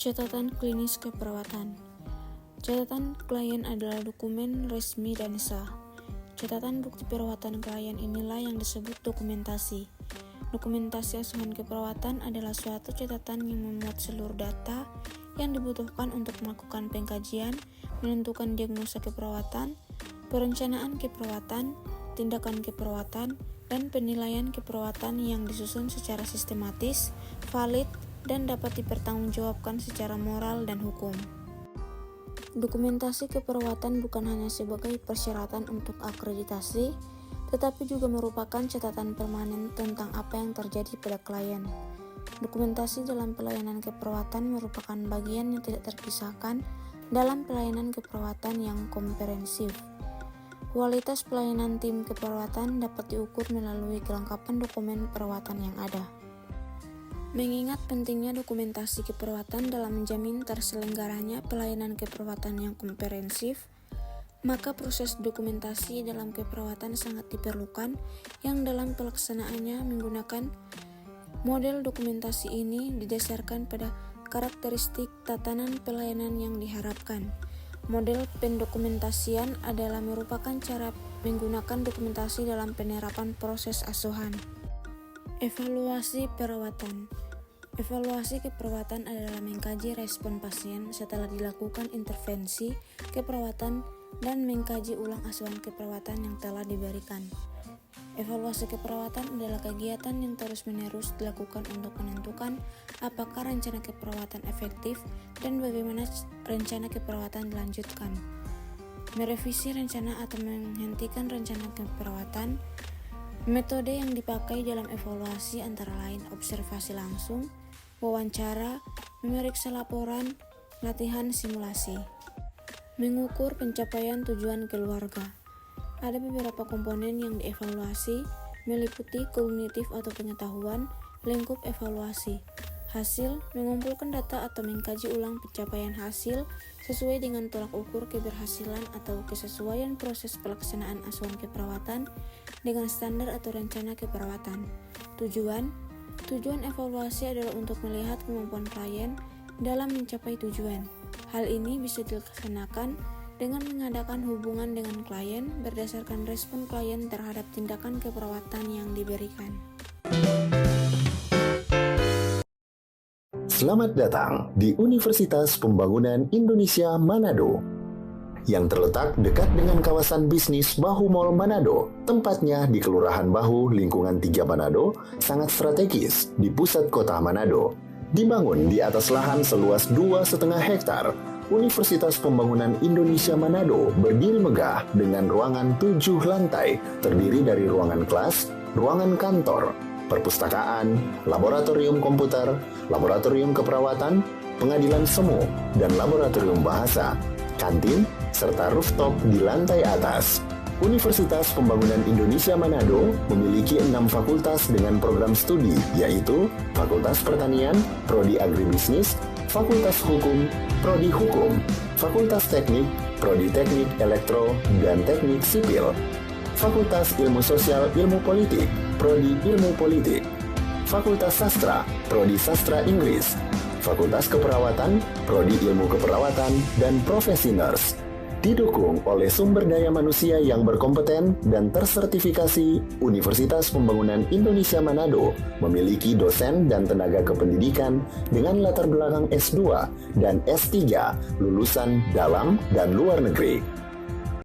Catatan klinis keperawatan. Catatan klien adalah dokumen resmi dan sah. Catatan bukti perawatan klien inilah yang disebut dokumentasi. Dokumentasi asuhan keperawatan adalah suatu catatan yang memuat seluruh data yang dibutuhkan untuk melakukan pengkajian, menentukan diagnosa keperawatan, perencanaan keperawatan, tindakan keperawatan, dan penilaian keperawatan yang disusun secara sistematis, valid, dan dapat dipertanggungjawabkan secara moral dan hukum. Dokumentasi keperawatan bukan hanya sebagai persyaratan untuk akreditasi, tetapi juga merupakan catatan permanen tentang apa yang terjadi pada klien. Dokumentasi dalam pelayanan keperawatan merupakan bagian yang tidak terpisahkan dalam pelayanan keperawatan yang komprehensif. Kualitas pelayanan tim keperawatan dapat diukur melalui kelengkapan dokumen perawatan yang ada. Mengingat pentingnya dokumentasi keperawatan dalam menjamin terselenggaranya pelayanan keperawatan yang komprehensif, maka proses dokumentasi dalam keperawatan sangat diperlukan yang dalam pelaksanaannya menggunakan model dokumentasi ini didasarkan pada karakteristik tatanan pelayanan yang diharapkan. Model pendokumentasian adalah merupakan cara menggunakan dokumentasi dalam penerapan proses asuhan. Evaluasi perawatan. Evaluasi keperawatan adalah mengkaji respon pasien setelah dilakukan intervensi keperawatan dan mengkaji ulang asuhan keperawatan yang telah diberikan. Evaluasi keperawatan adalah kegiatan yang terus-menerus dilakukan untuk menentukan apakah rencana keperawatan efektif dan bagaimana rencana keperawatan dilanjutkan. Merevisi rencana atau menghentikan rencana keperawatan. Metode yang dipakai dalam evaluasi antara lain observasi langsung, wawancara, memeriksa laporan, latihan simulasi. Mengukur pencapaian tujuan keluarga. Ada beberapa komponen yang dievaluasi, meliputi kognitif atau pengetahuan, lingkup evaluasi. Hasil, mengumpulkan data atau mengkaji ulang pencapaian hasil sesuai dengan tolak ukur keberhasilan atau kesesuaian proses pelaksanaan asuhan keperawatan dengan standar atau rencana keperawatan. Tujuan evaluasi adalah untuk melihat kemampuan klien dalam mencapai tujuan. Hal ini bisa dilaksanakan dengan mengadakan hubungan dengan klien berdasarkan respon klien terhadap tindakan keperawatan yang diberikan. Selamat datang di Universitas Pembangunan Indonesia Manado yang terletak dekat dengan kawasan bisnis Bahu Mall Manado. Tempatnya di Kelurahan Bahu, lingkungan 3 Manado, sangat strategis di pusat kota Manado. Dibangun di atas lahan seluas 2,5 hektar, Universitas Pembangunan Indonesia Manado berdiri megah dengan ruangan 7 lantai, terdiri dari ruangan kelas, ruangan kantor, perpustakaan, laboratorium komputer, laboratorium keperawatan, pengadilan semu, dan laboratorium bahasa, kantin, serta rooftop di lantai atas. Universitas Pembangunan Indonesia Manado memiliki 6 fakultas dengan program studi, yaitu Fakultas Pertanian, Prodi Agribisnis, Fakultas Hukum, Prodi Hukum, Fakultas Teknik, Prodi Teknik Elektro dan Teknik Sipil, Fakultas Ilmu Sosial Ilmu Politik, Prodi Ilmu Politik, Fakultas Sastra, Prodi Sastra Inggris, Fakultas Keperawatan, Prodi Ilmu Keperawatan, dan Profesi Nurse. Didukung oleh sumber daya manusia yang berkompeten dan tersertifikasi, Universitas Pembangunan Indonesia Manado memiliki dosen dan tenaga kependidikan dengan latar belakang S2 dan S3 lulusan dalam dan luar negeri.